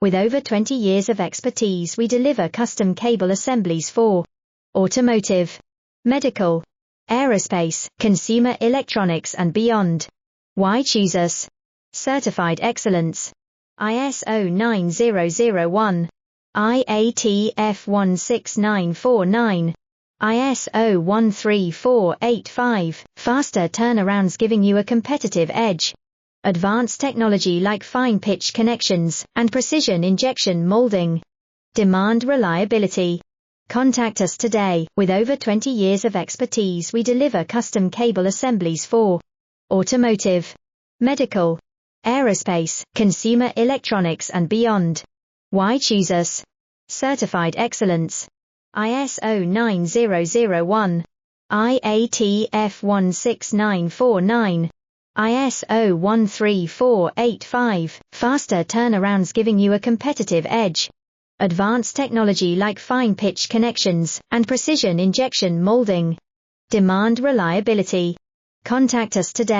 With over 20 years of expertise, we deliver custom cable assemblies for automotive, medical, aerospace, consumer electronics and beyond. Why choose us? Certified excellence. ISO 9001, IATF 16949, ISO 13485, faster turnarounds giving you a competitive edge. Advanced technology like fine pitch connections and precision injection molding. Demand reliability. Contact us today. With over 20 years of expertise, we deliver custom cable assemblies for automotive, medical, aerospace, consumer electronics and beyond. Why choose us? Certified excellence. ISO 9001, IATF 16949, ISO 13485, faster turnarounds giving you a competitive edge. Advanced technology like fine pitch connections and precision injection molding. Demand reliability. Contact us today.